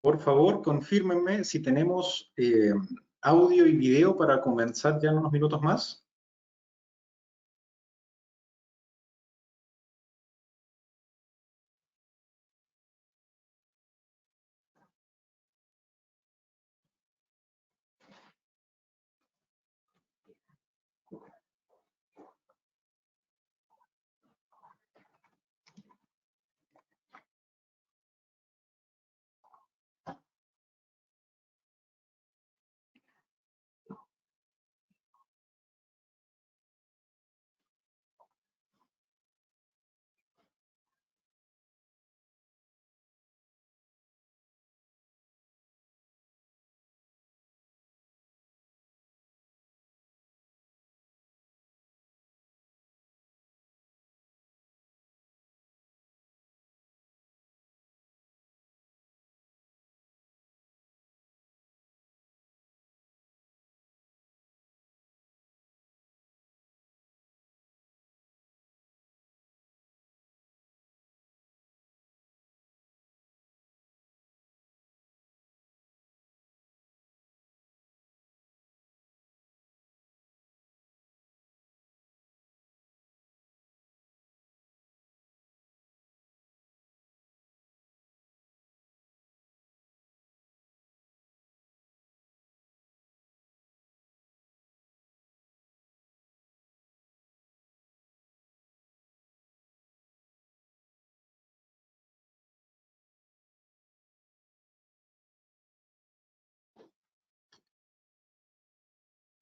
Por favor, confírmenme si tenemos audio y video para comenzar ya en unos minutos más.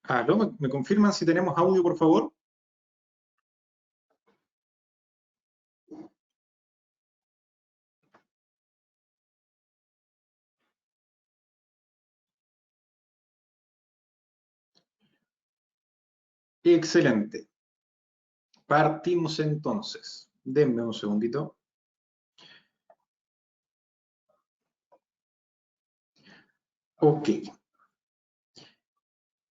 Aló, ¿me confirman si tenemos audio, por favor? Excelente. Partimos entonces. Denme un segundito. Ok.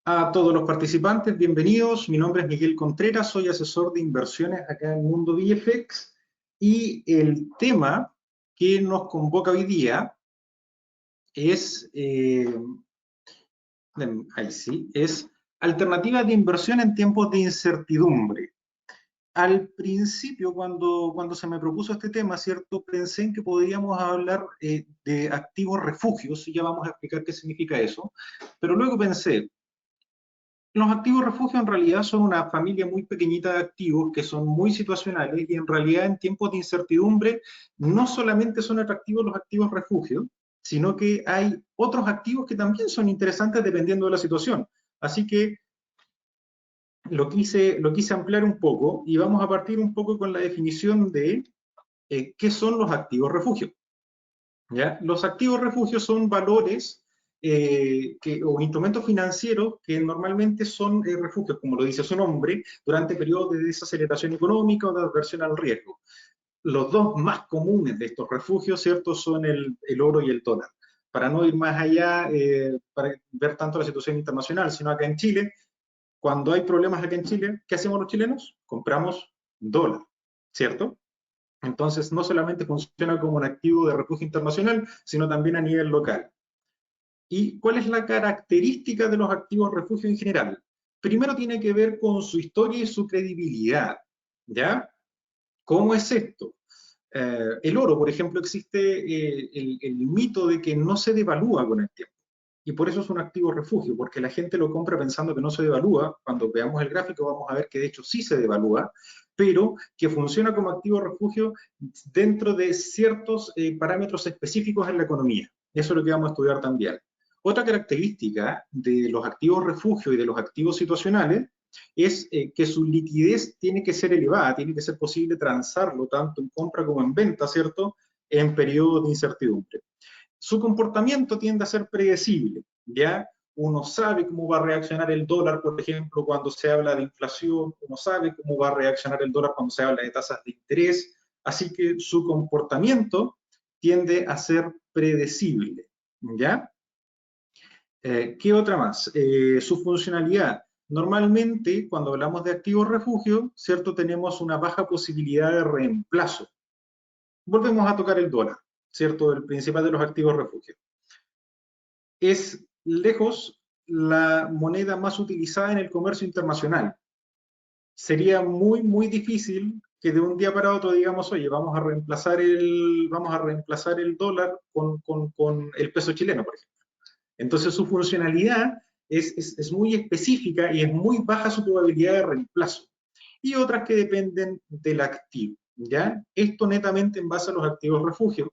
A todos los participantes, bienvenidos. Mi nombre es Miguel Contreras, soy asesor de inversiones acá en Mundo VFX y el tema que nos convoca hoy día es, ahí sí, es alternativas de inversión en tiempos de incertidumbre. Al principio, cuando se me propuso este tema, ¿cierto? Pensé en que podríamos hablar de activos refugios, y ya vamos a explicar qué significa eso, pero luego pensé, los activos refugios en realidad son una familia muy pequeñita de activos que son muy situacionales y en realidad en tiempos de incertidumbre no solamente son atractivos los activos refugios, sino que hay otros activos que también son interesantes dependiendo de la situación. Así que lo quise ampliar un poco y vamos a partir un poco con la definición de qué son los activos refugios. ¿Ya? Los activos refugios son valores o instrumentos financieros que normalmente son refugios, como lo dice su nombre, durante periodos de desaceleración económica o de aversión al riesgo. Los dos más comunes de estos refugios, ¿cierto?, son el oro y el dólar. Para no ir más allá, para ver tanto la situación internacional, sino acá en Chile, cuando hay problemas acá en Chile, ¿qué hacemos los chilenos? Compramos dólar, ¿cierto? Entonces, no solamente funciona como un activo de refugio internacional, sino también a nivel local. ¿Y cuál es la característica de los activos refugio en general? Primero tiene que ver con su historia y su credibilidad, ¿ya? ¿Cómo es esto? El oro, por ejemplo, existe el mito de que no se devalúa con el tiempo. Y por eso es un activo refugio, porque la gente lo compra pensando que no se devalúa. Cuando veamos el gráfico vamos a ver que de hecho sí se devalúa, pero que funciona como activo refugio dentro de ciertos parámetros específicos en la economía. Eso es lo que vamos a estudiar también. Otra característica de los activos refugio y de los activos situacionales es que su liquidez tiene que ser elevada, tiene que ser posible transarlo tanto en compra como en venta, ¿cierto?, en periodos de incertidumbre. Su comportamiento tiende a ser predecible, ¿ya? Uno sabe cómo va a reaccionar el dólar, por ejemplo, cuando se habla de inflación, uno sabe cómo va a reaccionar el dólar cuando se habla de tasas de interés, así que su comportamiento tiende a ser predecible, ¿ya? ¿Qué otra más? Su funcionalidad. Normalmente, cuando hablamos de activos refugio, ¿cierto? Tenemos una baja posibilidad de reemplazo. Volvemos a tocar el dólar, ¿cierto? El principal de los activos refugio. es lejos la moneda más utilizada en el comercio internacional. Sería muy difícil que de un día para otro digamos, oye, vamos a reemplazar el dólar con el peso chileno, por ejemplo. Entonces su funcionalidad es muy específica y es muy baja su probabilidad de reemplazo. Y otras que dependen del activo, ¿ya? Esto netamente en base a los activos refugio.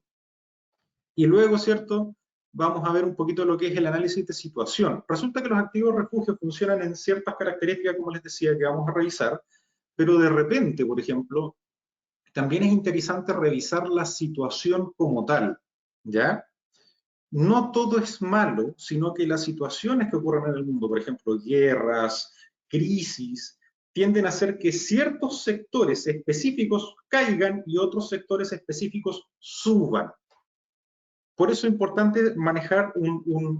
Y luego, ¿cierto? Vamos a ver un poquito lo que es el análisis de situación. Resulta que los activos refugio funcionan en ciertas características, como les decía, que vamos a revisar, pero de repente, por ejemplo, también es interesante revisar la situación como tal, ¿ya? No todo es malo, sino que las situaciones que ocurren en el mundo, por ejemplo, guerras, crisis, tienden a hacer que ciertos sectores específicos caigan y otros sectores específicos suban. Por eso es importante manejar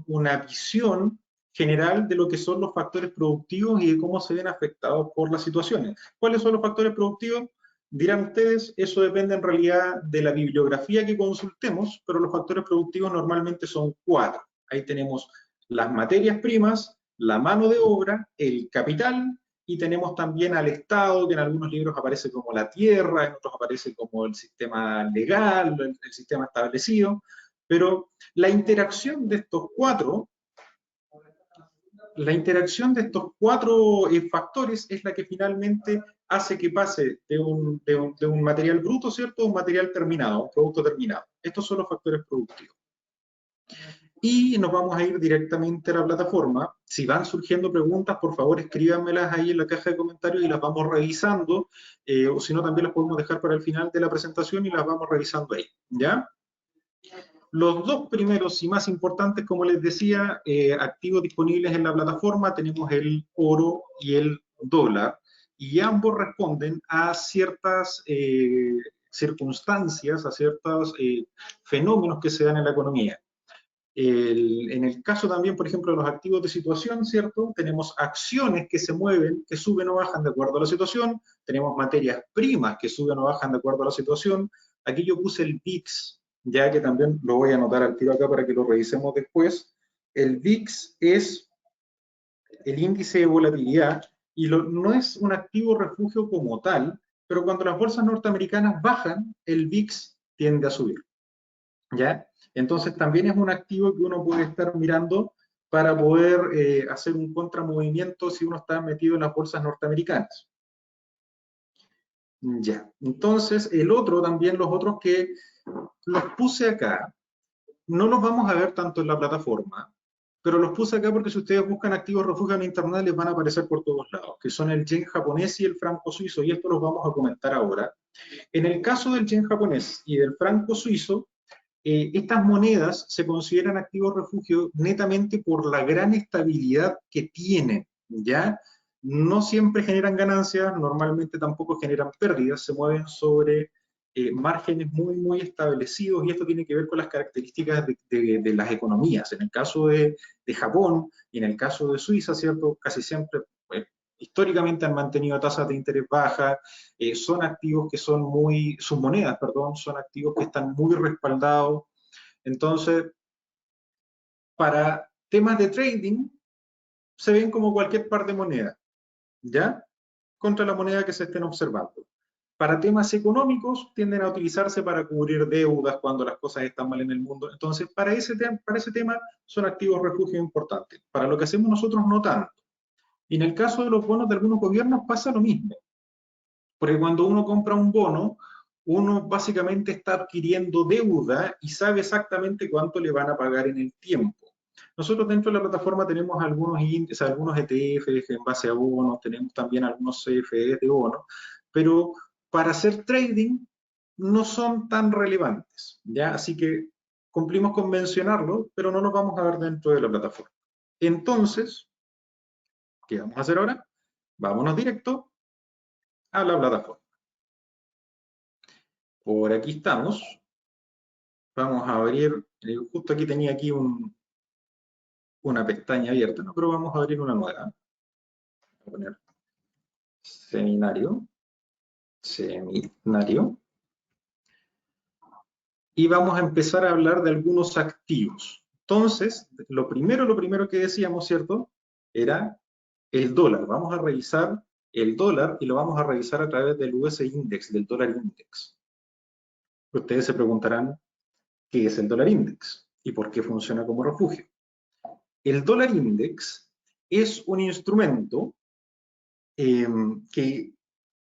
una visión general de lo que son los factores productivos y de cómo se ven afectados por las situaciones. ¿Cuáles son los factores productivos? Dirán ustedes, eso depende en realidad de la bibliografía que consultemos, pero los factores productivos normalmente son 4. Ahí tenemos las materias primas, la mano de obra, el capital, y tenemos también al Estado, que en algunos libros aparece como la tierra, en otros aparece como el sistema legal, el sistema establecido, pero la interacción de estos cuatro factores es la que finalmente hace que pase de un material bruto, ¿cierto?, a un material terminado, un producto terminado. Estos son los factores productivos. Y nos vamos a ir directamente a la plataforma. Si van surgiendo preguntas, por favor escríbanmelas ahí en la caja de comentarios y las vamos revisando, o si no también las podemos dejar para el final de la presentación y las vamos revisando ahí, ¿ya? Los dos primeros y más importantes, como les decía, activos disponibles en la plataforma, tenemos el oro y el dólar, y ambos responden a ciertas circunstancias, a ciertos fenómenos que se dan en la economía. En el caso también, por ejemplo, de los activos de situación, ¿cierto? Tenemos acciones que se mueven, que suben o bajan de acuerdo a la situación, tenemos materias primas que suben o bajan de acuerdo a la situación. Aquí yo puse el VIX, ya que también lo voy a anotar al tiro acá para que lo revisemos después. El VIX es el índice de volatilidad y no es un activo refugio como tal, pero cuando las bolsas norteamericanas bajan, el VIX tiende a subir, ¿ya? Entonces también es un activo que uno puede estar mirando para poder hacer un contramovimiento si uno está metido en las bolsas norteamericanas. Ya, entonces el otro también, los otros que los puse acá, no los vamos a ver tanto en la plataforma, pero los puse acá porque si ustedes buscan activos refugio en internet les van a aparecer por todos lados, que son el yen japonés y el franco suizo, y esto los vamos a comentar ahora. En el caso del yen japonés y del franco suizo, estas monedas se consideran activos refugio netamente por la gran estabilidad que tienen, ¿ya? No siempre generan ganancias, normalmente tampoco generan pérdidas, se mueven sobre márgenes muy establecidos, y esto tiene que ver con las características de las economías. En el caso de Japón y en el caso de Suiza, ¿cierto? Casi siempre, históricamente han mantenido tasas de interés bajas, son activos que son sus monedas, perdón, son activos que están muy respaldados. Entonces, para temas de trading, se ven como cualquier par de monedas, ¿ya? Contra la moneda que se estén observando. Para temas económicos, tienden a utilizarse para cubrir deudas cuando las cosas están mal en el mundo. Entonces, para ese tema son activos refugio importantes. Para lo que hacemos nosotros, no tanto. Y en el caso de los bonos de algunos gobiernos pasa lo mismo. Porque cuando uno compra un bono, uno básicamente está adquiriendo deuda y sabe exactamente cuánto le van a pagar en el tiempo. Nosotros dentro de la plataforma tenemos algunos índices, algunos ETFs en base a bonos, tenemos también algunos CFDs de bonos, pero para hacer trading no son tan relevantes, ¿ya? Así que cumplimos con mencionarlo, pero no los vamos a ver dentro de la plataforma. Entonces, ¿qué vamos a hacer ahora? Vámonos directo a la plataforma. Por aquí estamos. Vamos a abrir, justo aquí tenía aquí una pestaña abierta, ¿no? Pero vamos a abrir una nueva. Voy a poner seminario. Y vamos a empezar a hablar de algunos activos. Entonces, lo primero que decíamos, ¿cierto? Era el dólar. Vamos a revisar el dólar y lo vamos a revisar a través del US Index, del dólar index. Ustedes se preguntarán qué es el dólar index y por qué funciona como refugio. El dólar index es un instrumento en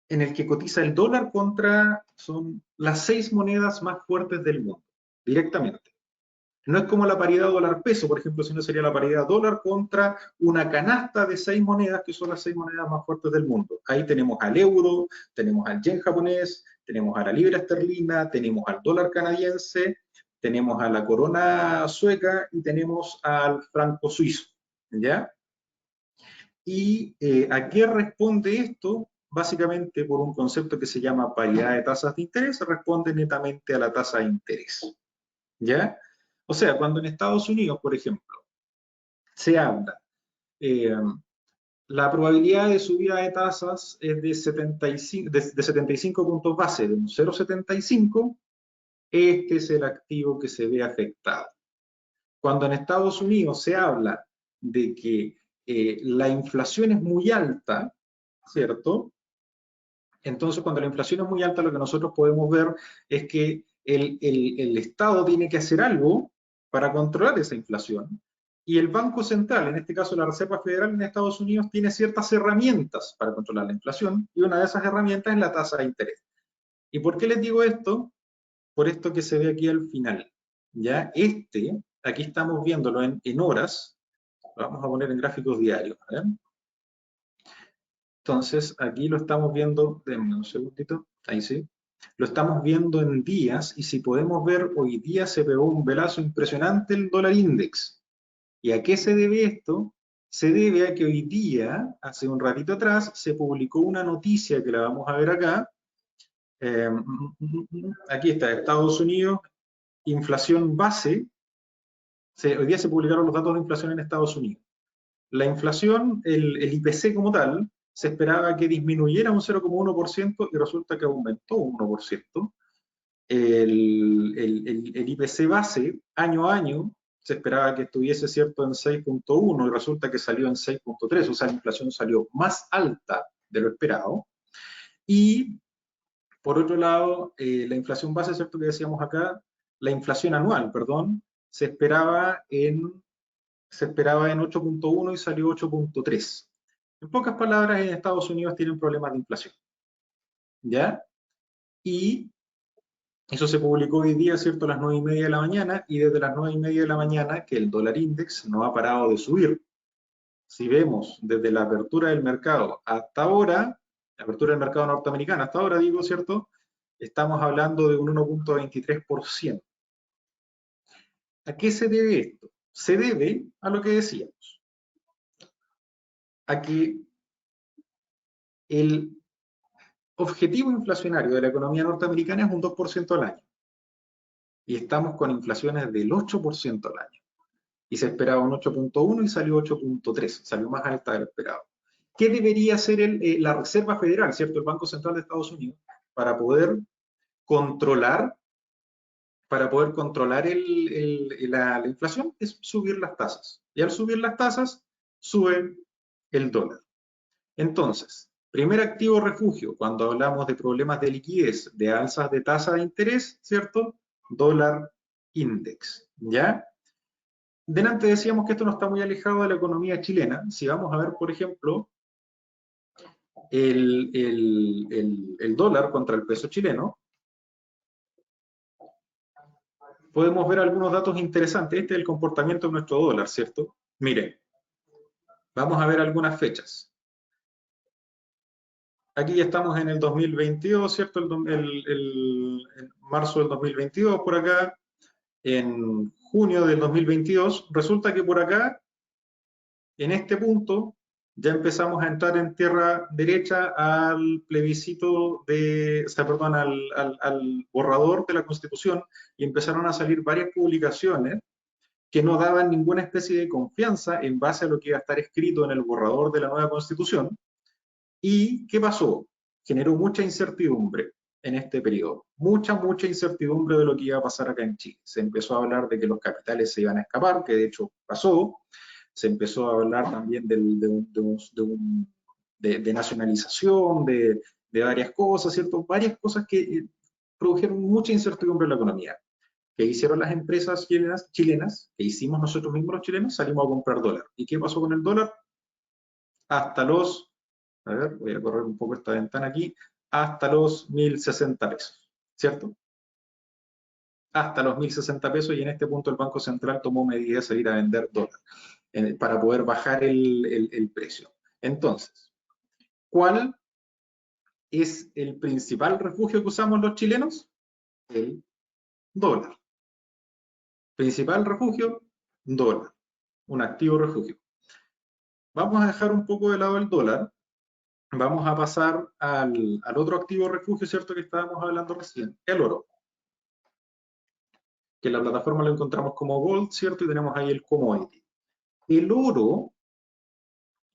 el que cotiza el dólar contra, son las 6 monedas más fuertes del mundo, directamente. No es como la paridad dólar-peso, por ejemplo, sino sería la paridad dólar contra una canasta de 6 monedas, que son las 6 monedas más fuertes del mundo. Ahí tenemos al euro, tenemos al yen japonés, tenemos a la libra esterlina, tenemos al dólar canadiense, tenemos a la corona sueca y tenemos al franco suizo, ¿ya? ¿Y a qué responde esto? Básicamente por un concepto que se llama paridad de tasas de interés, responde netamente a la tasa de interés, ¿ya? O sea, cuando en Estados Unidos, por ejemplo, se habla, eh, la probabilidad de subida de tasas es de 75 puntos base, de un 0,75, este es el activo que se ve afectado. Cuando en Estados Unidos se habla de que la inflación es muy alta, ¿cierto? Entonces, cuando la inflación es muy alta, lo que nosotros podemos ver es que el Estado tiene que hacer algo para controlar esa inflación. Y el Banco Central, en este caso la Reserva Federal en Estados Unidos, tiene ciertas herramientas para controlar la inflación, y una de esas herramientas es la tasa de interés. ¿Y por qué les digo esto? Por esto que se ve aquí al final. ¿Ya? Aquí estamos viéndolo en horas, lo vamos a poner en gráficos diarios. ¿Eh? Entonces, aquí lo estamos viendo, denme un segundito, ahí sí. Lo estamos viendo en días, y si podemos ver, hoy día se pegó un velazo impresionante el dólar index. ¿Y a qué se debe esto? Se debe a que hoy día, hace un ratito atrás, se publicó una noticia que la vamos a ver acá. Aquí está, Estados Unidos, inflación base. Hoy día se publicaron los datos de inflación en Estados Unidos. La inflación, el IPC como tal, se esperaba que disminuyera un 0,1% y resulta que aumentó un 1%. El IPC base, año a año, se esperaba que estuviese, ¿cierto?, en 6,1 y resulta que salió en 6,3, o sea, la inflación salió más alta de lo esperado. Y, por otro lado, la inflación base, ¿cierto?, que decíamos acá, la inflación anual, perdón, se esperaba en 8,1 y salió 8,3. En pocas palabras, en Estados Unidos tienen problemas de inflación, ¿ya? Y eso se publicó hoy día, ¿cierto?, a las 9:30 de la mañana, y desde las 9:30 de la mañana que el dólar index no ha parado de subir. Si vemos desde la apertura del mercado hasta ahora, la apertura del mercado norteamericano hasta ahora, digo, ¿cierto?, estamos hablando de un 1,23%. ¿A qué se debe esto? Se debe a lo que decíamos, a que el objetivo inflacionario de la economía norteamericana es un 2% al año. Y estamos con inflaciones del 8% al año. Y se esperaba un 8,1 y salió 8,3, salió más alta de lo esperado. ¿Qué debería hacer la Reserva Federal, ¿cierto?, el Banco Central de Estados Unidos, para poder controlar, la inflación? Es subir las tasas. Y al subir las tasas, sube el dólar. Entonces, primer activo refugio, cuando hablamos de problemas de liquidez, de alzas de tasa de interés, ¿cierto? Dólar index, ¿ya? Delante decíamos que esto no está muy alejado de la economía chilena. Si vamos a ver, por ejemplo, el dólar contra el peso chileno, podemos ver algunos datos interesantes. Este es el comportamiento de nuestro dólar, ¿cierto? Miren, vamos a ver algunas fechas. Aquí ya estamos en el 2022, ¿cierto? En marzo del 2022, por acá, en junio del 2022. Resulta que por acá, en este punto, ya empezamos a entrar en tierra derecha al plebiscito al borrador de la Constitución, y empezaron a salir varias publicaciones que no daban ninguna especie de confianza en base a lo que iba a estar escrito en el borrador de la nueva Constitución. ¿Y qué pasó? Generó mucha incertidumbre. en este periodo. Mucha incertidumbre de lo que iba a pasar acá en Chile. Se empezó a hablar de que los capitales se iban a escapar, que de hecho pasó. Se empezó a hablar también de nacionalización, de varias cosas, ¿cierto? Varias cosas que produjeron mucha incertidumbre en la economía. ¿Qué hicieron las empresas chilenas? ¿Qué hicimos nosotros mismos los chilenos? Salimos a comprar dólar. ¿Y qué pasó con el dólar? Hasta los, a ver, voy a correr un poco esta ventana aquí, hasta los 1.060 pesos, ¿cierto? Hasta los 1.060 pesos, y en este punto el Banco Central tomó medidas de salir a vender dólar para poder bajar el precio. Entonces, ¿cuál es el principal refugio que usamos los chilenos? El dólar. Principal refugio, dólar. Un activo refugio. Vamos a dejar un poco de lado el dólar. Vamos a pasar al otro activo refugio, ¿cierto? Que estábamos hablando recién, el oro. Que en la plataforma lo encontramos como gold, ¿cierto? Y tenemos ahí el commodity. El oro,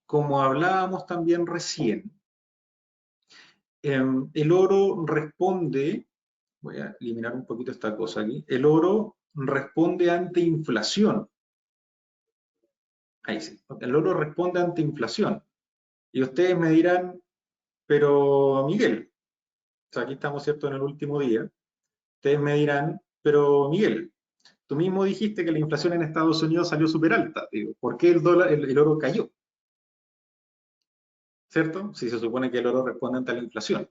como hablábamos también recién, el oro responde, voy a eliminar un poquito esta cosa aquí, el oro responde ante inflación. Ahí sí, el oro responde ante inflación. Y ustedes me dirán, pero Miguel, o sea, aquí estamos, ¿cierto?, en el último día, ustedes me dirán, pero Miguel, tú mismo dijiste que la inflación en Estados Unidos salió súper alta. Digo, ¿por qué el oro cayó? ¿Cierto? Si se supone que el oro responde ante la inflación.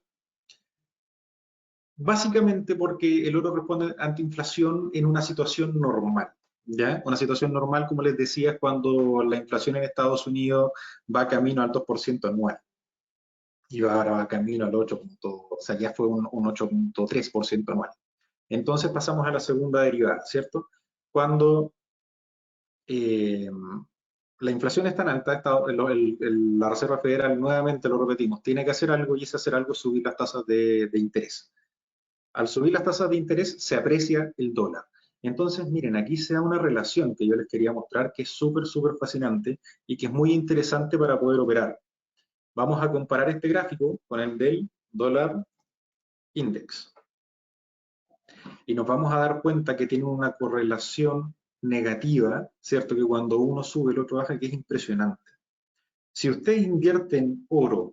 Básicamente porque el oro responde ante inflación en una situación normal. ¿Ya? Una situación normal, como les decía, es cuando la inflación en Estados Unidos va camino al 2% anual. Y ahora va camino al 8, o sea, ya fue un 8,3% anual. Entonces pasamos a la segunda derivada, ¿cierto? Cuando la inflación es tan alta, la Reserva Federal, nuevamente lo repetimos, tiene que hacer algo, y ese hacer algo es subir las tasas de interés. Al subir las tasas de interés se aprecia el dólar. Entonces, miren, aquí se da una relación que yo les quería mostrar que es súper fascinante y que es muy interesante para poder operar. Vamos a comparar este gráfico con el del dólar index. Y nos vamos a dar cuenta que tiene una correlación negativa, ¿cierto? Que cuando uno sube, el otro baja, que es impresionante. Si usted invierte en oro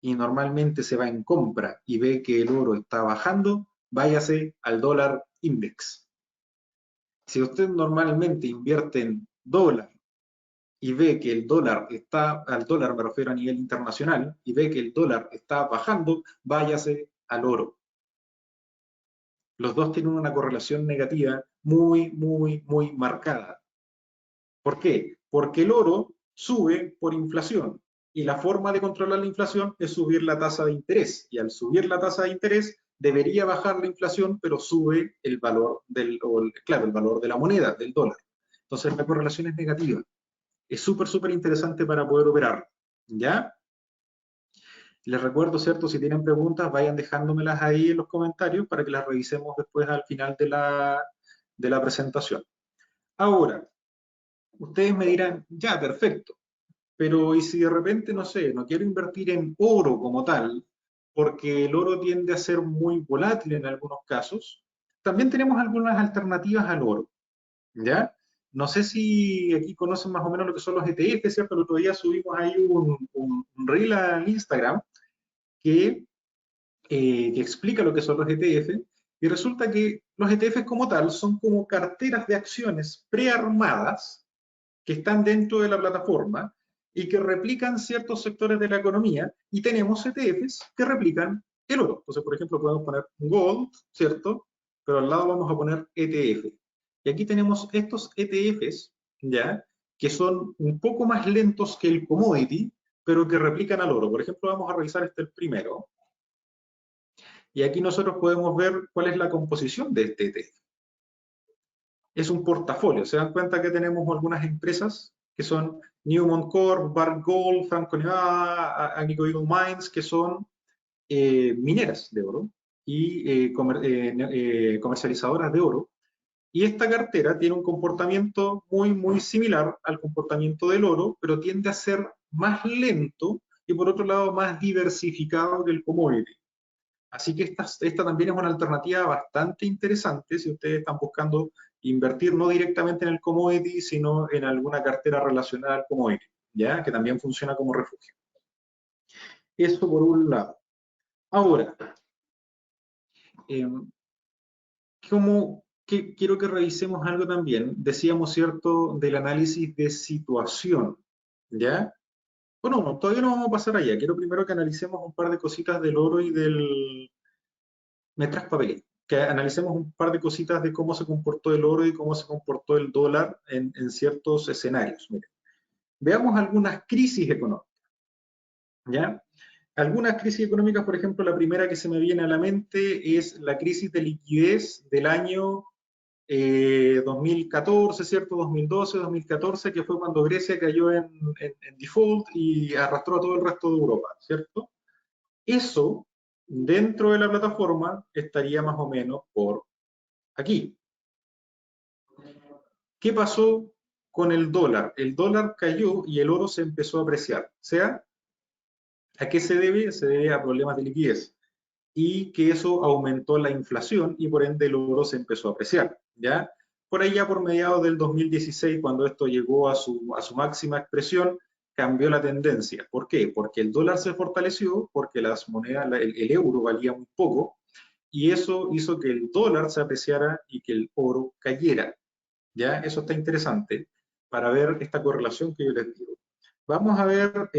y normalmente se va en compra y ve que el oro está bajando, váyase al dólar index. Si usted normalmente invierte en dólar y ve que el dólar está, al dólar me refiero a nivel internacional, y ve que el dólar está bajando, váyase al oro. Los dos tienen una correlación negativa muy marcada. ¿Por qué? Porque el oro sube por inflación, y la forma de controlar la inflación es subir la tasa de interés, y al subir la tasa de interés debería bajar la inflación, pero sube el valor claro, el valor de la moneda, del dólar. Entonces la correlación es negativa. Es súper interesante para poder operar. ¿Ya? Les recuerdo, ¿cierto? Si tienen preguntas, vayan dejándomelas ahí en los comentarios para que las revisemos después al final de la presentación. Ahora, ustedes me dirán, ya, perfecto, pero ¿y si de repente, no sé, no quiero invertir en oro como tal, porque el oro tiende a ser muy volátil en algunos casos? También tenemos algunas alternativas al oro, ¿ya? No sé si aquí conocen más o menos lo que son los ETF, ¿cierto? El otro día subimos ahí un reel al Instagram que explica lo que son los ETF, y resulta que los ETF como tal son como carteras de acciones prearmadas que están dentro de la plataforma y que replican ciertos sectores de la economía, y tenemos ETFs que replican el oro. Entonces, por ejemplo, podemos poner Gold, ¿cierto? Pero al lado vamos a poner ETF. Y aquí tenemos estos ETFs, ¿ya? Que son un poco más lentos que el commodity, pero que replican al oro. Por ejemplo, vamos a revisar este el primero. Y aquí nosotros podemos ver cuál es la composición de este ETF. Es un portafolio. Se dan cuenta que tenemos algunas empresas que son Newmont Corp, Barrick Gold, Franco-Nevada, Agnico Eagle Mines, que son mineras de oro y comercializadoras de oro. Y esta cartera tiene un comportamiento muy similar al comportamiento del oro, pero tiende a ser más lento y por otro lado más diversificado que el commodity. Así que esta también es una alternativa bastante interesante si ustedes están buscando invertir no directamente en el commodity, sino en alguna cartera relacionada al commodity, ¿ya? Que también funciona como refugio. Eso por un lado. Ahora, quiero que revisemos algo también. Decíamos, ¿cierto?, del análisis de situación, ¿ya? Bueno, no, todavía no vamos a pasar allá. Quiero primero que analicemos un par de cositas del oro y del... Me traes papelito. Que analicemos un par de cositas de cómo se comportó el oro y cómo se comportó el dólar en ciertos escenarios. Miren, veamos algunas crisis económicas, ¿ya? Algunas crisis económicas, por ejemplo, la primera que se me viene a la mente es la crisis de liquidez del año 2014, ¿cierto? 2012, 2014, que fue cuando Grecia cayó en default y arrastró a todo el resto de Europa, ¿cierto? Eso, dentro de la plataforma, estaría más o menos por aquí. ¿Qué pasó con el dólar? El dólar cayó y el oro se empezó a apreciar. O sea, ¿a qué se debe? Se debe a problemas de liquidez. Y que eso aumentó la inflación y por ende el oro se empezó a apreciar, ¿ya? Por ahí ya por mediados del 2016, cuando esto llegó a su máxima expresión, cambió la tendencia. ¿Por qué? Porque el dólar se fortaleció, porque las monedas, el euro valía muy poco, y eso hizo que el dólar se apreciara y que el oro cayera, ¿ya? Eso está interesante para ver esta correlación que yo les digo. Vamos a ver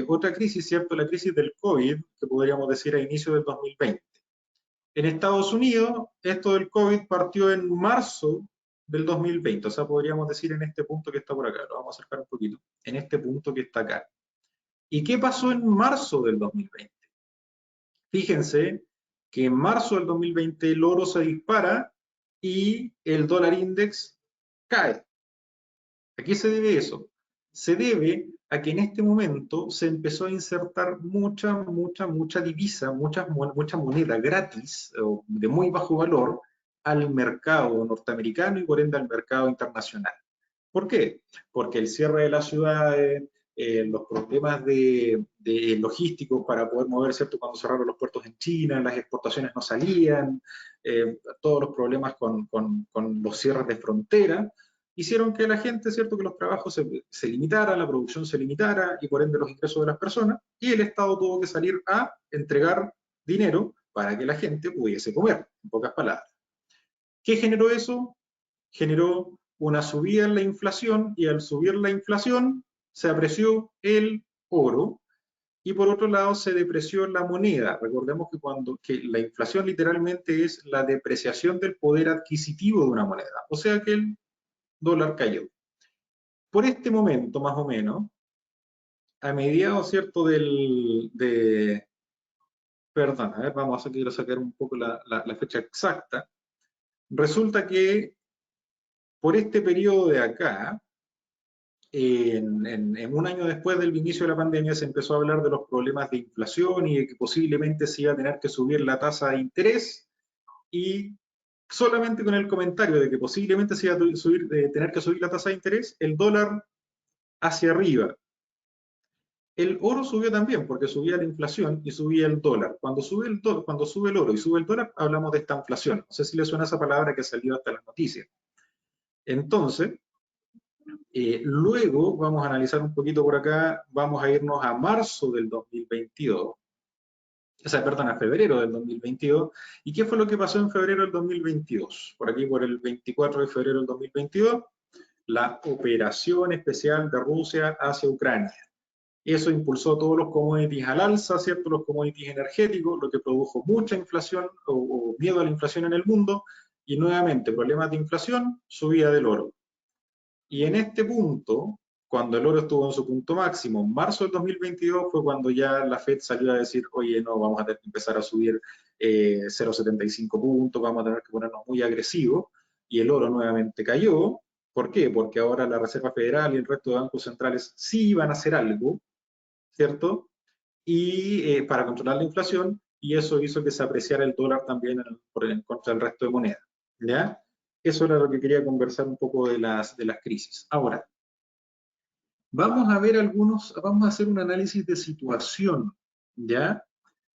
otra crisis, ¿cierto? La crisis del COVID, que podríamos decir a inicio del 2020. En Estados Unidos, esto del COVID partió en marzo del 2020, o sea, podríamos decir en este punto que está por acá, lo vamos a acercar un poquito, en este punto que está acá. ¿Y qué pasó en marzo del 2020? Fíjense que en marzo del 2020 el oro se dispara y el dólar index cae. ¿A qué se debe eso? Se debe a que en este momento se empezó a insertar mucha divisa, mucha moneda gratis o de muy bajo valor al mercado norteamericano y por ende al mercado internacional. ¿Por qué? Porque el cierre de las ciudades, los problemas de logísticos para poder mover, ¿cierto? Cuando cerraron los puertos en China, las exportaciones no salían, todos los problemas con los cierres de frontera, hicieron que la gente, ¿cierto?, que los trabajos se limitaran, la producción se limitara y por ende los ingresos de las personas, y el Estado tuvo que salir a entregar dinero para que la gente pudiese comer, en pocas palabras. ¿Qué generó eso? Generó una subida en la inflación y al subir la inflación se apreció el oro y por otro lado se depreció la moneda. Recordemos que la inflación literalmente es la depreciación del poder adquisitivo de una moneda, o sea que el dólar cayó. Por este momento, más o menos, a mediados, ¿cierto?, perdón, a ver, vamos a sacar un poco la fecha exacta. Resulta que por este periodo de acá, en un año después del inicio de la pandemia, se empezó a hablar de los problemas de inflación y de que posiblemente se iba a tener que subir la tasa de interés, y solamente con el comentario de que posiblemente se iba a tener que subir la tasa de interés, el dólar hacia arriba. El oro subió también porque subía la inflación y subía el dólar. Cuando sube el oro y sube el dólar, hablamos de esta inflación. No sé si le suena esa palabra que salió hasta en las noticias. Entonces, luego vamos a analizar un poquito por acá, vamos a irnos a marzo del 2022, o sea, perdón, a febrero del 2022. ¿Y qué fue lo que pasó en febrero del 2022? Por aquí, por el 24 de febrero del 2022, la operación especial de Rusia hacia Ucrania. Eso impulsó todos los commodities al alza, ¿cierto? Los commodities energéticos, lo que produjo mucha inflación o miedo a la inflación en el mundo, y nuevamente problemas de inflación, subida del oro. Y en este punto, cuando el oro estuvo en su punto máximo, en marzo del 2022, fue cuando ya la Fed salió a decir, oye, no, vamos a tener que empezar a subir 0,75 puntos, vamos a tener que ponernos muy agresivos, y el oro nuevamente cayó. ¿Por qué? Porque ahora la Reserva Federal y el resto de bancos centrales sí van a hacer algo, ¿cierto? Y para controlar la inflación, y eso hizo que se apreciara el dólar también contra el resto de monedas, ¿ya? Eso era lo que quería conversar un poco de las crisis. Ahora, vamos a ver vamos a hacer un análisis de situación, ¿ya?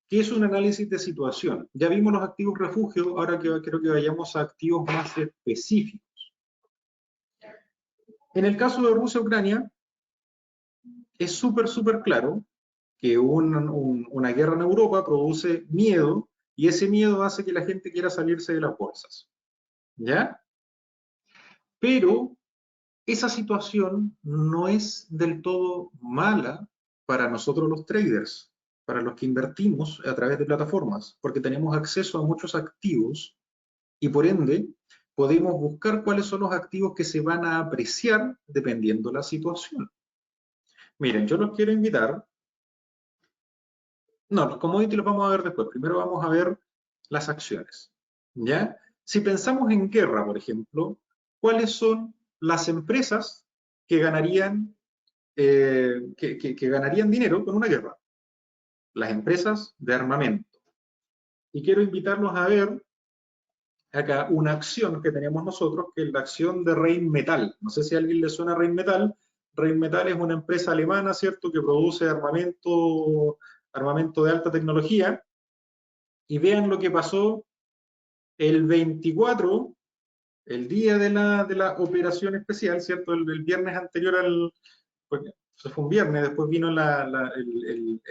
¿Qué es un análisis de situación? Ya vimos los activos refugio, ahora quiero que vayamos a activos más específicos. En el caso de Rusia-Ucrania, es súper claro que una guerra en Europa produce miedo y ese miedo hace que la gente quiera salirse de las bolsas. ¿Ya? Pero esa situación no es del todo mala para nosotros los traders, para los que invertimos a través de plataformas, porque tenemos acceso a muchos activos y por ende podemos buscar cuáles son los activos que se van a apreciar dependiendo de la situación. Miren, yo los quiero invitar. No, los commodities los vamos a ver después. Primero vamos a ver las acciones. ¿Ya? Si pensamos en guerra, por ejemplo, ¿cuáles son las empresas que ganarían, que ganarían dinero con una guerra? Las empresas de armamento. Y quiero invitarlos a ver acá una acción que tenemos nosotros, que es la acción de Rheinmetall. No sé si a alguien le suena Rheinmetall. Rheinmetall es una empresa alemana, ¿cierto?, que produce armamento de alta tecnología. Y vean lo que pasó el 24, el día de la operación especial, ¿cierto? El viernes anterior porque eso fue un viernes, después vino la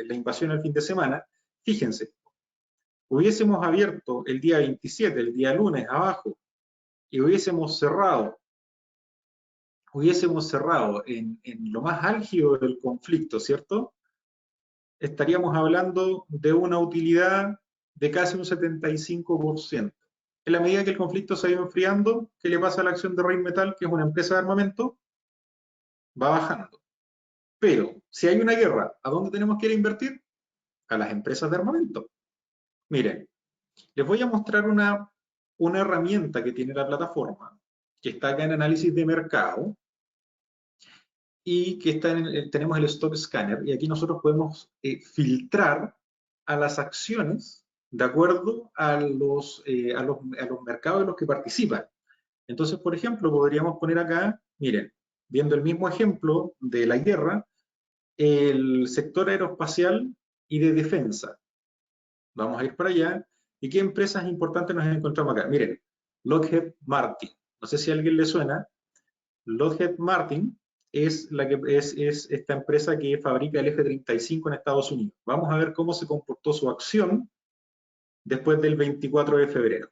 invasión el fin de semana. Fíjense, hubiésemos abierto el día 27, el día lunes, abajo, y hubiésemos cerrado en lo más álgido del conflicto, ¿cierto? Estaríamos hablando de una utilidad de casi un 75%. En la medida que el conflicto se ha ido enfriando, ¿qué le pasa a la acción de Rheinmetall, que es una empresa de armamento? Va bajando. Pero si hay una guerra, ¿a dónde tenemos que ir a invertir? A las empresas de armamento. Miren, les voy a mostrar una herramienta que tiene la plataforma, que está acá en análisis de mercado, y que tenemos el Stock Scanner, y aquí nosotros podemos filtrar a las acciones de acuerdo a los mercados en los que participan. Entonces, por ejemplo, podríamos poner acá, miren, viendo el mismo ejemplo de la guerra, el sector aeroespacial y de defensa. Vamos a ir para allá. ¿Y qué empresas importantes nos encontramos acá? Miren, Lockheed Martin. No sé si a alguien le suena. Lockheed Martin es esta empresa que fabrica el F-35 en Estados Unidos. Vamos a ver cómo se comportó su acción después del 24 de febrero.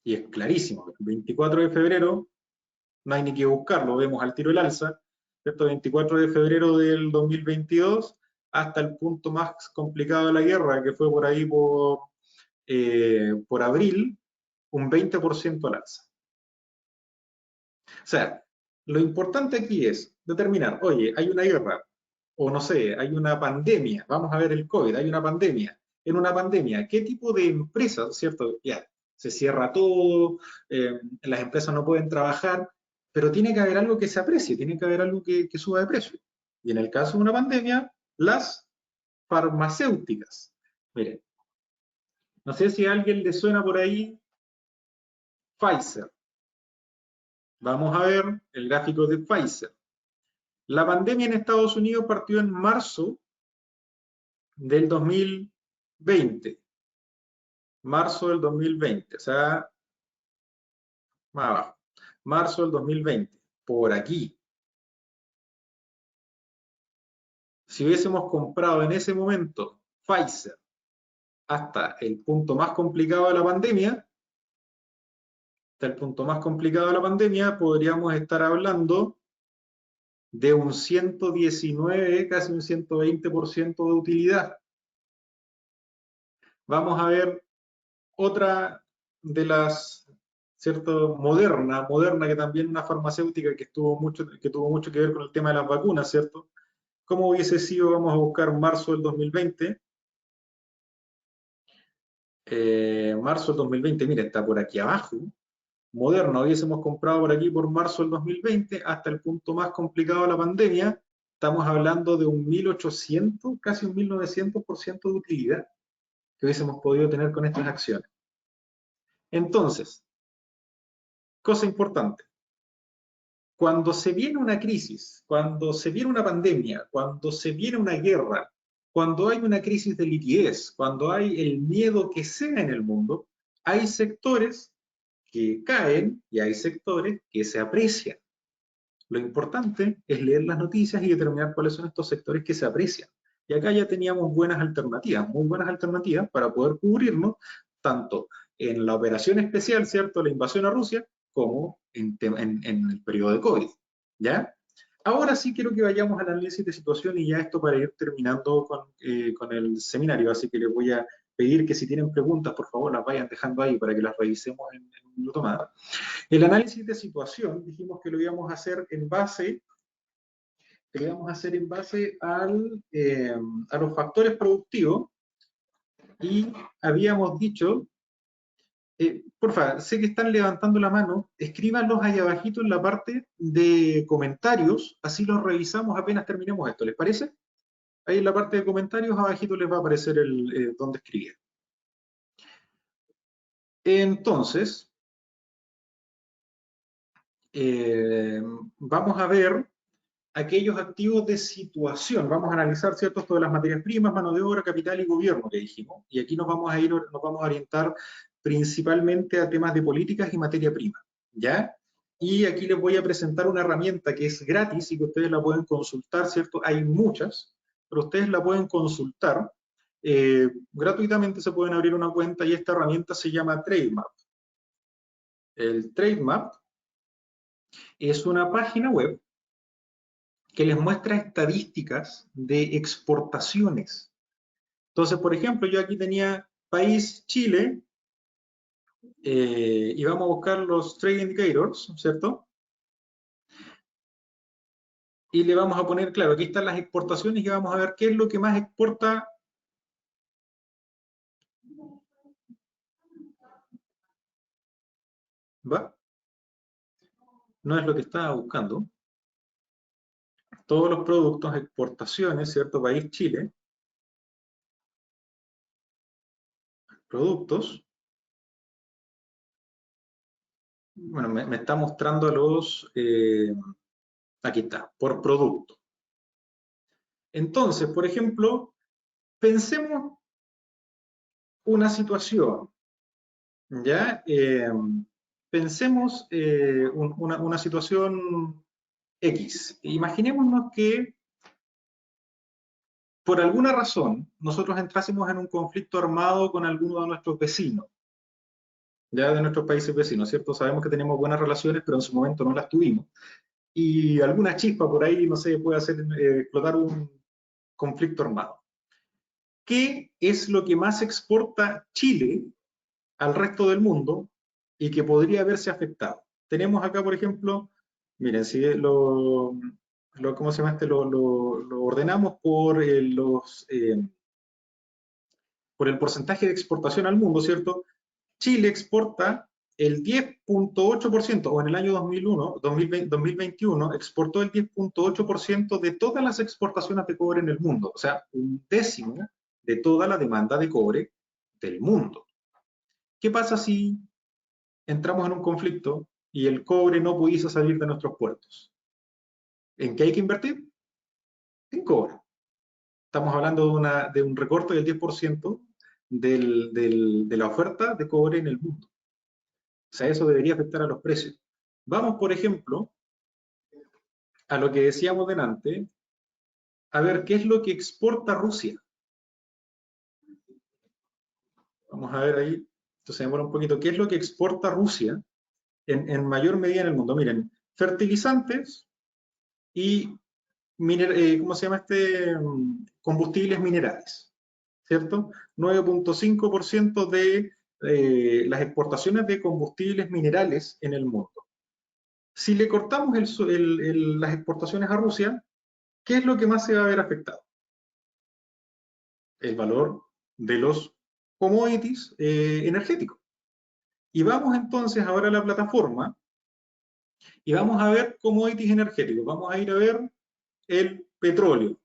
Y es clarísimo, el 24 de febrero no hay ni que buscarlo, vemos al tiro el alza, ¿cierto? 24 de febrero del 2022 hasta el punto más complicado de la guerra, que fue por ahí por abril, un 20% al alza. O sea, lo importante aquí es determinar, oye, hay una guerra, o no sé, hay una pandemia, vamos a ver el COVID, hay una pandemia. En una pandemia, ¿qué tipo de empresas, cierto? Ya, se cierra todo, las empresas no pueden trabajar, pero tiene que haber algo que se aprecie, tiene que haber algo que suba de precio. Y en el caso de una pandemia, las farmacéuticas. Miren, no sé si a alguien le suena por ahí Pfizer. Vamos a ver el gráfico de Pfizer. La pandemia en Estados Unidos partió en marzo del 2020. Marzo del 2020, o sea, más abajo. Marzo del 2020, por aquí. Si hubiésemos comprado en ese momento Pfizer hasta el punto más complicado de la pandemia, podríamos estar hablando de un 119, casi un 120% de utilidad. Vamos a ver otra de las, ¿cierto? Moderna, que también una farmacéutica que tuvo mucho que ver con el tema de las vacunas, ¿cierto? ¿Cómo hubiese sido? Vamos a buscar marzo del 2020. Marzo del 2020, mira, está por aquí abajo. Moderna, hubiésemos comprado por aquí por marzo del 2020 hasta el punto más complicado de la pandemia. Estamos hablando de un 1800, casi un 1900% de utilidad que hubiésemos podido tener con estas acciones. Entonces, cosa importante, cuando se viene una crisis, cuando se viene una pandemia, cuando se viene una guerra, Cuando hay una crisis de liquidez, cuando hay el miedo que sea en el mundo, hay sectores que caen y hay sectores que se aprecian. Lo importante es leer las noticias y determinar cuáles son estos sectores que se aprecian. Y acá ya teníamos buenas alternativas, muy buenas alternativas para poder cubrirnos tanto en la operación especial, ¿cierto?, la invasión a Rusia, como en el periodo de COVID, ¿ya? Ahora sí quiero que vayamos al análisis de situación y ya esto para ir terminando con el seminario, así que les voy a pedir que si tienen preguntas, por favor, las vayan dejando ahí para que las revisemos en un minuto más. El análisis de situación, dijimos que lo íbamos a hacer en base, a los factores productivos y habíamos dicho, por favor, sé que están levantando la mano, escríbanlos ahí abajito en la parte de comentarios, así los revisamos apenas terminemos esto, ¿les parece? Ahí en la parte de comentarios abajito les va a aparecer donde escribir. Entonces, vamos a ver aquellos activos de situación. Vamos a analizar, ¿cierto?, esto de las materias primas, mano de obra, capital y gobierno que dijimos. Y aquí nos vamos a orientar principalmente a temas de políticas y materia prima, ¿ya? Y aquí les voy a presentar una herramienta que es gratis y que ustedes la pueden consultar, ¿cierto? Hay muchas, pero ustedes la pueden consultar. Gratuitamente se pueden abrir una cuenta y esta herramienta se llama TradeMap. El TradeMap es una página web que les muestra estadísticas de exportaciones. Entonces, por ejemplo, yo aquí tenía país Chile, y vamos a buscar los trade indicators, ¿cierto? Y le vamos a poner, claro, aquí están las exportaciones y vamos a ver qué es lo que más exporta. ¿Va? No es lo que estaba buscando. Todos los productos, exportaciones, ¿cierto? País Chile. Productos. Bueno, me está mostrando aquí está, por producto. Entonces, por ejemplo, pensemos una situación, ¿ya? Pensemos una situación X. Imaginémonos que por alguna razón nosotros entrásemos en un conflicto armado con alguno de nuestros vecinos, ya de nuestros países vecinos, ¿cierto? Sabemos que tenemos buenas relaciones, pero en su momento no las tuvimos. Y alguna chispa por ahí, no sé, puede hacer explotar un conflicto armado. ¿Qué es lo que más exporta Chile al resto del mundo y que podría haberse afectado? Tenemos acá, por ejemplo, miren, si ¿cómo se llama este? Lo ordenamos por el porcentaje de exportación al mundo, ¿cierto? Chile exporta el 10.8%, o en el año 2021, exportó el 10.8% de todas las exportaciones de cobre en el mundo, o sea, un décimo de toda la demanda de cobre del mundo. ¿Qué pasa si entramos en un conflicto y el cobre no pudiese salir de nuestros puertos? ¿En qué hay que invertir? En cobre. Estamos hablando de un recorte del 10% de la oferta de cobre en el mundo. O sea, eso debería afectar a los precios. Vamos, por ejemplo, a lo que decíamos delante, a ver qué es lo que exporta Rusia. Vamos a ver ahí, esto se demora un poquito, qué es lo que exporta Rusia en mayor medida en el mundo. Miren, fertilizantes y, ¿cómo se llama este? Combustibles minerales, ¿cierto? 9.5% de las exportaciones de combustibles minerales en el mundo. Si le cortamos las exportaciones a Rusia, ¿qué es lo que más se va a ver afectado? El valor de los commodities energéticos. Y vamos entonces ahora a la plataforma y vamos a ver commodities energéticos. Vamos a ir a ver el petróleo.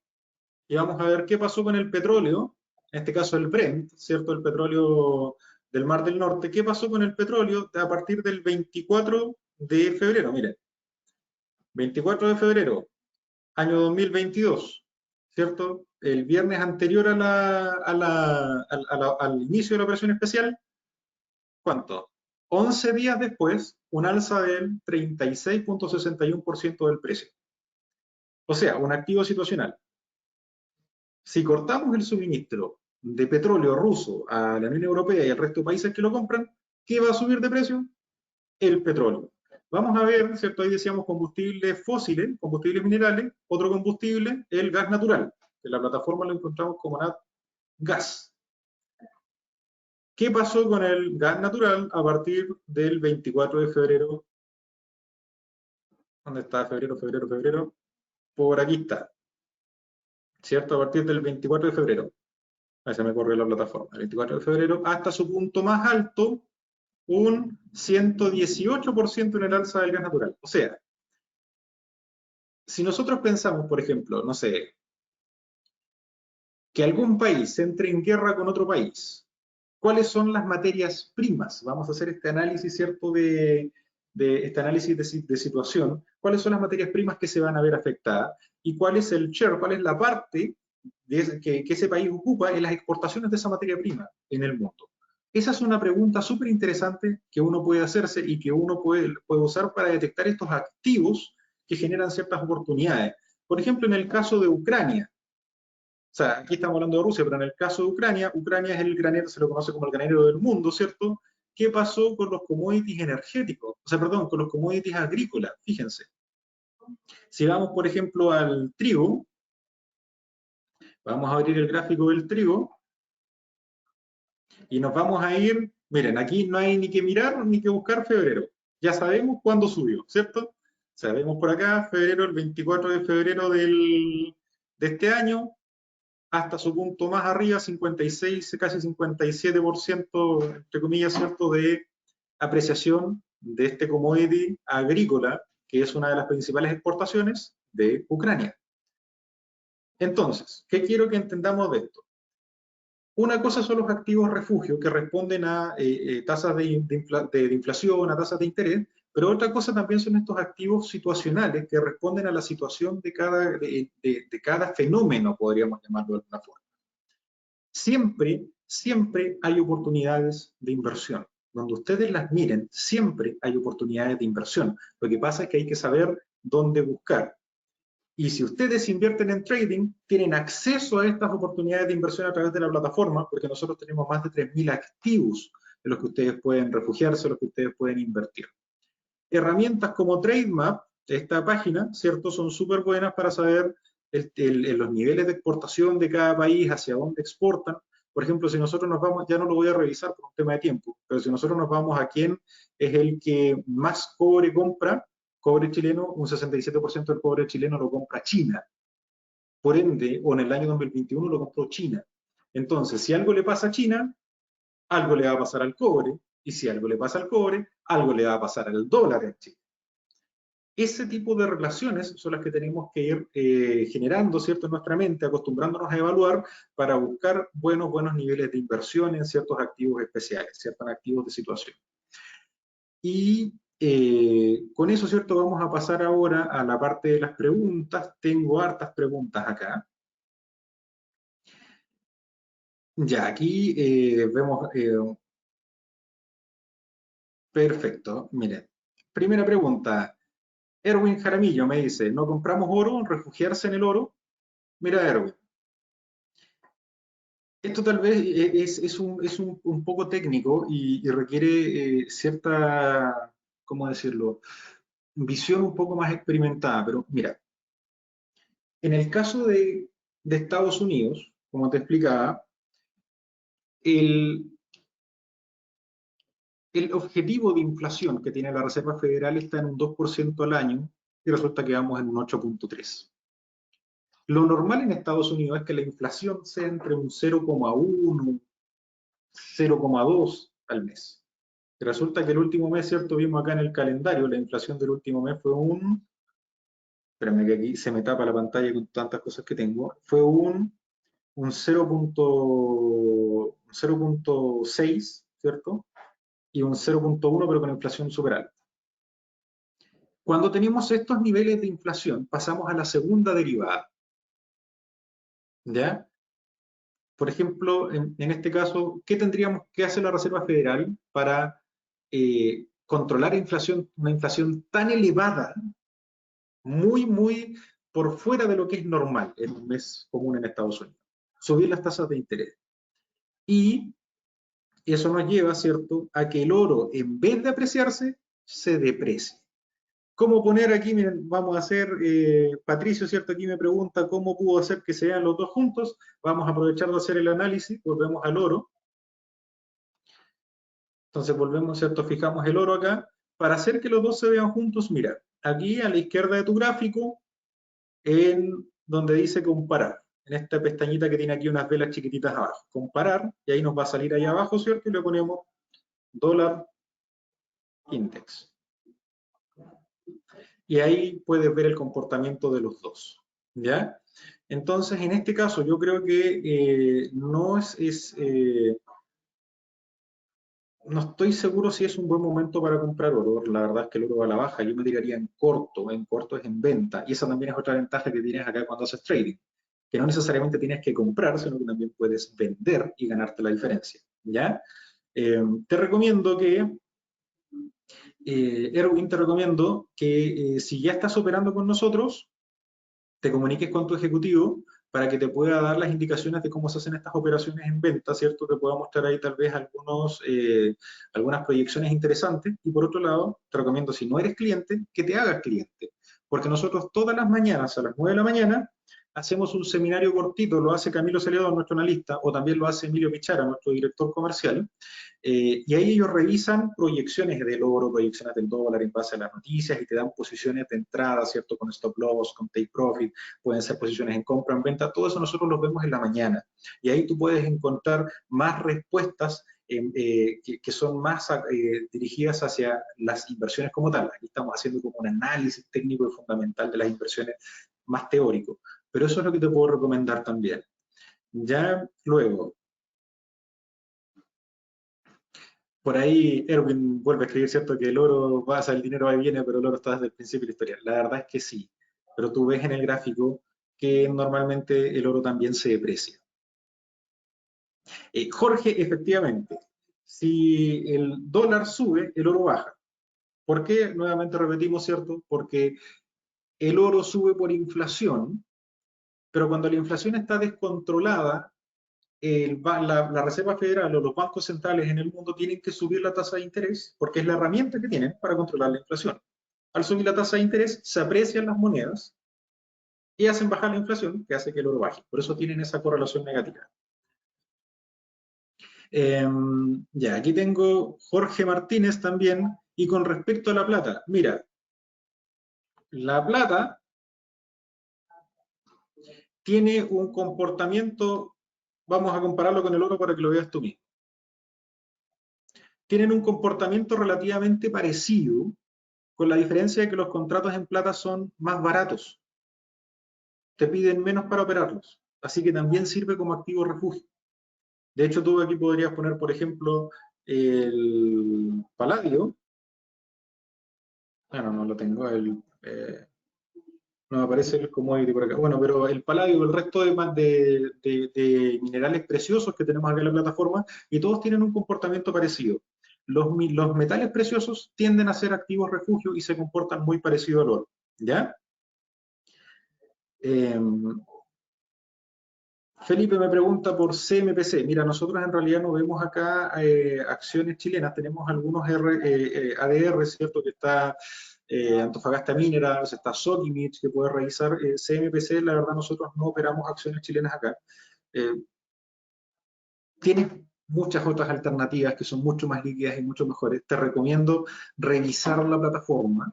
Y vamos a ver qué pasó con el petróleo, en este caso el Brent, ¿cierto? El petróleo del Mar del Norte. ¿Qué pasó con el petróleo a partir del 24 de febrero? Miren, 24 de febrero, año 2022, ¿cierto? el viernes anterior al inicio de la operación especial, ¿cuánto? 11 días después, un alza del 36,61% del precio. O sea, un activo situacional. Si cortamos el suministro de petróleo ruso a la Unión Europea y al resto de países que lo compran, ¿qué va a subir de precio? El petróleo. Vamos a ver, ¿cierto? Ahí decíamos combustibles fósiles, combustibles minerales, otro combustible, el gas natural. En la plataforma lo encontramos como gas. ¿Qué pasó con el gas natural a partir del 24 de febrero? ¿Dónde está febrero? Por aquí está, ¿cierto? A partir del 24 de febrero. Ahí se me corrió la plataforma. El 24 de febrero hasta su punto más alto, un 118% en el alza del gas natural. O sea, si nosotros pensamos, por ejemplo, no sé, que algún país entre en guerra con otro país, ¿cuáles son las materias primas? Vamos a hacer este análisis, ¿cierto? Este análisis de situación. ¿Cuáles son las materias primas que se van a ver afectadas? ¿Y cuál es el share, cuál es la parte que ese país ocupa en las exportaciones de esa materia prima en el mundo? Esa es una pregunta súper interesante que uno puede hacerse y que uno puede usar para detectar estos activos que generan ciertas oportunidades. Por ejemplo, en el caso de Ucrania, o sea, aquí estamos hablando de Rusia, pero en el caso de Ucrania, Ucrania es el granero, se lo conoce como el granero del mundo, ¿cierto? ¿Qué pasó con los commodities energéticos? O sea, perdón, con los commodities agrícolas, fíjense. Si vamos, por ejemplo, al trigo, vamos a abrir el gráfico del trigo, y nos vamos a ir, miren, aquí no hay ni que mirar ni que buscar febrero. Ya sabemos cuándo subió, ¿cierto? Sabemos por acá, febrero, el 24 de febrero de este año, hasta su punto más arriba, 56, casi 57%, entre comillas, ¿cierto?, de apreciación de este commodity agrícola, que es una de las principales exportaciones de Ucrania. Entonces, ¿qué quiero que entendamos de esto? Una cosa son los activos refugio que responden a tasas de inflación, a tasas de interés, pero otra cosa también son estos activos situacionales que responden a la situación de cada fenómeno, podríamos llamarlo de alguna forma. Siempre hay oportunidades de inversión. Donde ustedes las miren, siempre hay oportunidades de inversión. Lo que pasa es que hay que saber dónde buscar. Y si ustedes invierten en trading, tienen acceso a estas oportunidades de inversión a través de la plataforma, porque nosotros tenemos más de 3.000 activos en los que ustedes pueden refugiarse, en los que ustedes pueden invertir. Herramientas como TradeMap, esta página, ¿cierto?, son súper buenas para saber los niveles de exportación de cada país, hacia dónde exportan. Por ejemplo, si nosotros nos vamos, ya no lo voy a revisar por un tema de tiempo, pero si nosotros nos vamos a quién es el que más cobre compra, cobre chileno, un 67% del cobre chileno lo compra China. Por ende, o en el año 2021 lo compró China. Entonces, si algo le pasa a China, algo le va a pasar al cobre, y si algo le pasa al cobre, algo le va a pasar al dólar en Chile. Ese tipo de relaciones son las que tenemos que ir generando, ¿cierto?, en nuestra mente, acostumbrándonos a evaluar para buscar buenos niveles de inversión en ciertos activos especiales, ciertos activos de situación. Y con eso, ¿cierto?, vamos a pasar ahora a la parte de las preguntas. Tengo hartas preguntas acá. Ya, aquí vemos... perfecto, miren. Primera pregunta. Erwin Jaramillo me dice, ¿no compramos oro? ¿Refugiarse en el oro? Mira, Erwin, esto tal vez es un poco técnico y requiere cierta, ¿cómo decirlo?, visión un poco más experimentada, pero mira, en el caso de Estados Unidos, como te explicaba, el, el objetivo de inflación que tiene la Reserva Federal está en un 2% al año y resulta que vamos en un 8,3%. Lo normal en Estados Unidos es que la inflación sea entre un 0,1, 0,2 al mes. Y resulta que el último mes, ¿cierto? Vimos acá en el calendario, la inflación del último mes fue espérame que aquí se me tapa la pantalla con tantas cosas que tengo, fue un 0,6, ¿cierto? Y un 0,1, pero con inflación súper alta. Cuando tenemos estos niveles de inflación, pasamos a la segunda derivada. ¿ya? Por ejemplo, en este caso, ¿qué tendríamos que hacer la Reserva Federal para controlar inflación, una inflación tan elevada, muy por fuera de lo que es normal en un mes común en Estados Unidos? Subir las tasas de interés. Y eso nos lleva, ¿cierto?, a que el oro, en vez de apreciarse, se deprecie. ¿Cómo poner aquí? Miren, vamos a hacer, Patricio, ¿cierto? Aquí me pregunta cómo pudo hacer que se vean los dos juntos. Vamos a aprovechar de hacer el análisis, volvemos al oro. Entonces volvemos, ¿cierto? Fijamos el oro acá. Para hacer que los dos se vean juntos, mira, aquí a la izquierda de tu gráfico, en donde dice comparar, en esta pestañita que tiene aquí unas velas chiquititas abajo, comparar, y ahí nos va a salir ahí abajo, ¿cierto? Y le ponemos dólar index. Y ahí puedes ver el comportamiento de los dos, ¿ya? Entonces, en este caso, yo creo que no estoy seguro si es un buen momento para comprar oro. La verdad es que el oro va a la baja. Yo me tiraría en corto es en venta. Y esa también es otra ventaja que tienes acá cuando haces trading, que no necesariamente tienes que comprar, sino que también puedes vender y ganarte la diferencia, ¿ya? Te recomiendo que Erwin, te recomiendo que si ya estás operando con nosotros, te comuniques con tu ejecutivo para que te pueda dar las indicaciones de cómo se hacen estas operaciones en venta, ¿cierto? Te pueda mostrar ahí tal vez algunas proyecciones interesantes. Y por otro lado, te recomiendo, si no eres cliente, que te hagas cliente. Porque nosotros todas las mañanas, a las 9 de la mañana, hacemos un seminario cortito, lo hace Camilo Celedón, nuestro analista, o también lo hace Emilio Pichara, nuestro director comercial, y ahí ellos revisan proyecciones del oro, proyecciones del dólar en base a las noticias y te dan posiciones de entrada, ¿cierto? Con stop loss, con take profit, pueden ser posiciones en compra, en venta, todo eso nosotros lo vemos en la mañana. Y ahí tú puedes encontrar más respuestas que son más dirigidas hacia las inversiones como tal. Aquí estamos haciendo como un análisis técnico y fundamental de las inversiones más teórico. Pero eso es lo que te puedo recomendar también. Ya luego, por ahí Erwin vuelve a escribir, ¿cierto? Que el oro pasa, el dinero va y viene, pero el oro está desde el principio de la historia. La verdad es que sí, pero tú ves en el gráfico que normalmente el oro también se deprecia. Jorge, efectivamente, si el dólar sube, el oro baja. ¿Por qué? Nuevamente repetimos, ¿cierto? Porque el oro sube por inflación, pero cuando la inflación está descontrolada, la Reserva Federal o los bancos centrales en el mundo tienen que subir la tasa de interés porque es la herramienta que tienen para controlar la inflación. Al subir la tasa de interés, se aprecian las monedas y hacen bajar la inflación, que hace que el oro baje. Por eso tienen esa correlación negativa. Ya, aquí tengo Jorge Martínez también. Y con respecto a la plata, mira, la plata tiene un comportamiento, vamos a compararlo con el oro para que lo veas tú mismo. Tienen un comportamiento relativamente parecido, con la diferencia de que los contratos en plata son más baratos, te piden menos para operarlos, así que también sirve como activo refugio. De hecho, tú aquí podrías poner, por ejemplo, el paladio. Bueno, no lo tengo, no me aparece el commodity por acá. Bueno, pero el paladio, el resto de minerales preciosos que tenemos acá en la plataforma, y todos tienen un comportamiento parecido. Los metales preciosos tienden a ser activos refugio y se comportan muy parecido al oro, ¿ya? Eh, Felipe me pregunta por CMPC. Mira, nosotros en realidad no vemos acá acciones chilenas, tenemos algunos ADR, ¿cierto? Que está Antofagasta Minerals, está Sokimich, que puede revisar. CMPC, la verdad, nosotros no operamos acciones chilenas acá. Eh, Tienes muchas otras alternativas que son mucho más líquidas y mucho mejores. Te recomiendo revisar la plataforma.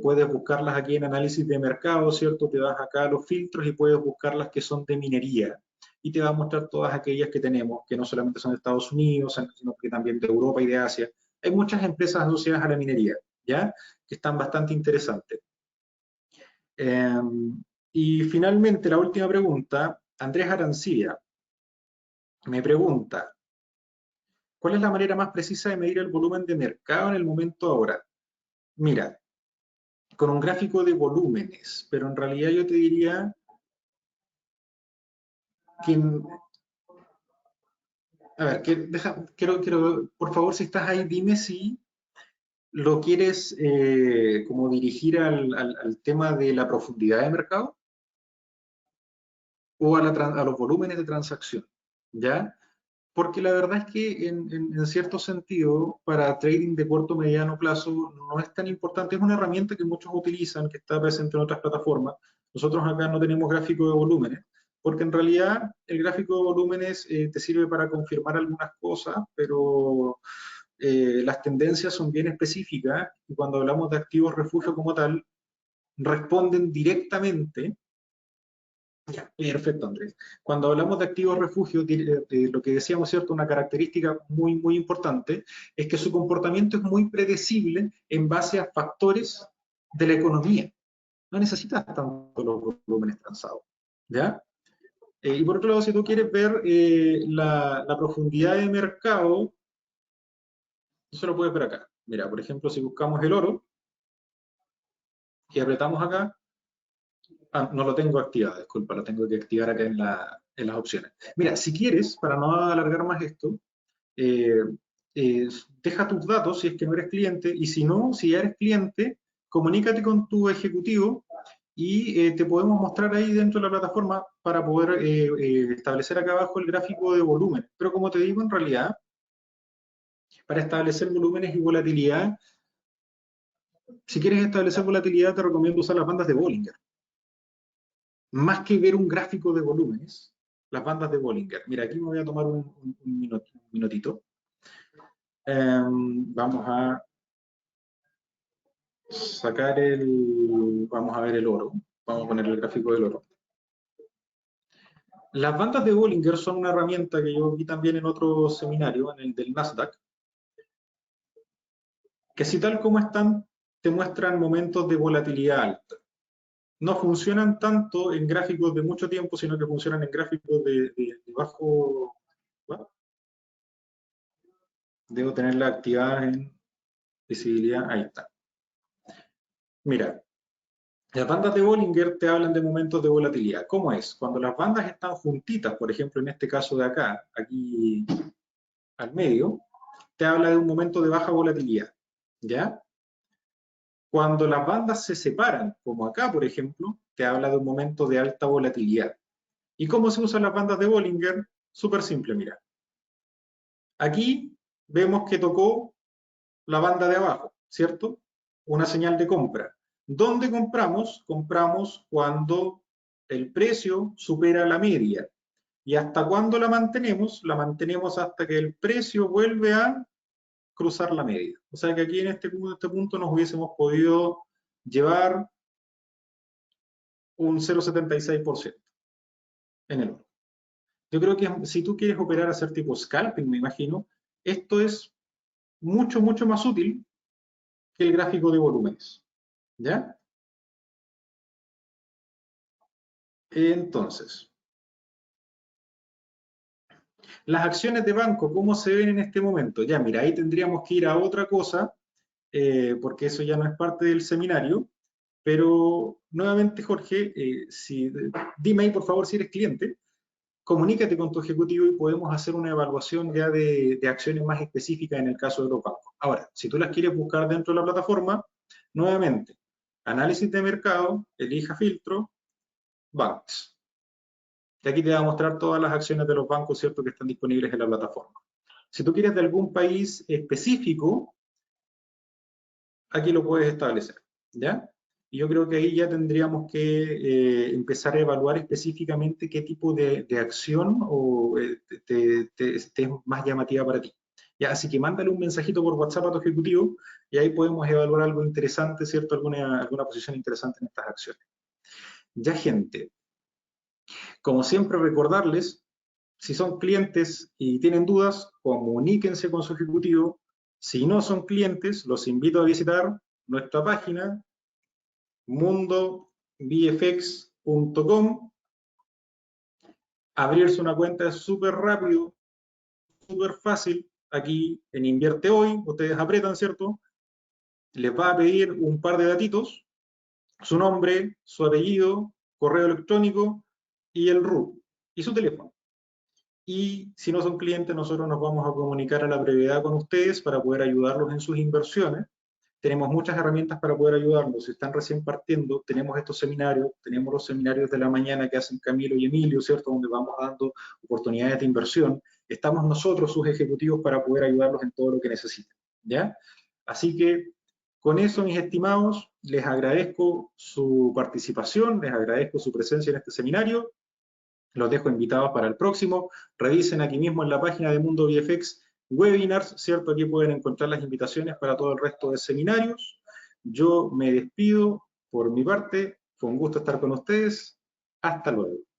Puedes buscarlas aquí en análisis de mercado, ¿cierto? Te das acá a los filtros y puedes buscar las que son de minería. Y te va a mostrar todas aquellas que tenemos, que no solamente son de Estados Unidos, sino que también de Europa y de Asia. Hay muchas empresas asociadas a la minería, ¿ya? Que están bastante interesantes. Eh, y finalmente, la última pregunta, Andrés Arancibia me pregunta, ¿cuál es la manera más precisa de medir el volumen de mercado en el momento ahora? Mira, con un gráfico de volúmenes, pero en realidad yo te diría que, a ver, quiero, por favor, si estás ahí, dime si lo quieres como dirigir al tema de la profundidad de mercado o a los volúmenes de transacción, ¿ya? Porque la verdad es que en cierto sentido, para trading de corto o mediano plazo, no es tan importante. Es una herramienta que muchos utilizan, que está presente en otras plataformas. Nosotros acá no tenemos gráfico de volúmenes, porque en realidad el gráfico de volúmenes te sirve para confirmar algunas cosas, pero las tendencias son bien específicas y cuando hablamos de activos refugio como tal, responden directamente. Ya, perfecto, Andrés. Cuando hablamos de activos refugio, lo que decíamos, ¿cierto? Una característica muy, muy importante es que su comportamiento es muy predecible en base a factores de la economía. No necesitas tanto los volúmenes transados, ¿ya? Y por otro lado, si tú quieres ver la profundidad de mercado, eso lo puedes ver acá. Mira, por ejemplo, si buscamos el oro y apretamos acá, no lo tengo activado, disculpa, lo tengo que activar acá en las opciones. Mira, si quieres, para no alargar más esto, eh, deja tus datos si es que no eres cliente, y si no, si ya eres cliente, comunícate con tu ejecutivo y te podemos mostrar ahí dentro de la plataforma para poder establecer acá abajo el gráfico de volumen. Pero como te digo, en realidad, para establecer volúmenes y volatilidad, si quieres establecer volatilidad, te recomiendo usar las bandas de Bollinger. Más que ver un gráfico de volúmenes, las bandas de Bollinger. Mira, aquí me voy a tomar un minutito. Vamos a sacar vamos a ver el oro. Vamos a poner el gráfico del oro. Las bandas de Bollinger son una herramienta que yo vi también en otro seminario, en el del Nasdaq, que si tal como están, te muestran momentos de volatilidad alta. No funcionan tanto en gráficos de mucho tiempo, sino que funcionan en gráficos de bajo... Bueno, debo tenerla activada en visibilidad. Ahí está. Mira, las bandas de Bollinger te hablan de momentos de volatilidad. ¿Cómo es? Cuando las bandas están juntitas, por ejemplo, en este caso de acá, aquí al medio, te habla de un momento de baja volatilidad, ¿ya? Cuando las bandas se separan, como acá, por ejemplo, te habla de un momento de alta volatilidad. ¿Y cómo se usan las bandas de Bollinger? Súper simple, mira. Aquí vemos que tocó la banda de abajo, ¿cierto? Una señal de compra. ¿Dónde compramos? Compramos cuando el precio supera la media. ¿Y hasta cuándo la mantenemos? La mantenemos hasta que el precio vuelve a cruzar la media. O sea que aquí en este punto nos hubiésemos podido llevar un 0,76% en el oro. Yo creo que si tú quieres operar a hacer tipo scalping, me imagino, esto es mucho, mucho más útil que el gráfico de volúmenes. ¿Ya? Entonces, las acciones de banco, ¿cómo se ven en este momento? Ya, mira, ahí tendríamos que ir a otra cosa, porque eso ya no es parte del seminario, pero nuevamente, Jorge, dime ahí por favor si eres cliente, comunícate con tu ejecutivo y podemos hacer una evaluación ya de acciones más específicas en el caso de los bancos. Ahora, si tú las quieres buscar dentro de la plataforma, nuevamente, análisis de mercado, elija filtro, bancos. Y aquí te va a mostrar todas las acciones de los bancos, ¿cierto?, que están disponibles en la plataforma. Si tú quieres de algún país específico, aquí lo puedes establecer, ¿ya? Y yo creo que ahí ya tendríamos que empezar a evaluar específicamente qué tipo de acción es más llamativa para ti. ¿Ya? Así que mándale un mensajito por WhatsApp a tu ejecutivo y ahí podemos evaluar algo interesante, ¿cierto? Alguna posición interesante en estas acciones. Ya, gente, como siempre recordarles, si son clientes y tienen dudas, comuníquense con su ejecutivo. Si no son clientes, los invito a visitar nuestra página mundobfx.com. Abrirse una cuenta es súper rápido, súper fácil. Aquí en Invierte Hoy, ustedes apretan, ¿cierto? Les va a pedir un par de datitos, su nombre, su apellido, correo electrónico y el RUT, y su teléfono. y si no son clientes, nosotros nos vamos a comunicar a la brevedad con ustedes para poder ayudarlos en sus inversiones. Tenemos muchas herramientas para poder ayudarlos. Si están recién partiendo, tenemos estos seminarios, tenemos los seminarios de la mañana que hacen Camilo y Emilio, ¿cierto? Donde vamos dando oportunidades de inversión. Estamos nosotros, sus ejecutivos, para poder ayudarlos en todo lo que necesiten, ¿ya? Así que, con eso, mis estimados, les agradezco su participación, les agradezco su presencia en este seminario. Los dejo invitados para el próximo. Revisen aquí mismo en la página de Mundo VFX webinars, ¿cierto? Aquí pueden encontrar las invitaciones para todo el resto de seminarios. Yo me despido por mi parte. Fue un gusto estar con ustedes. Hasta luego.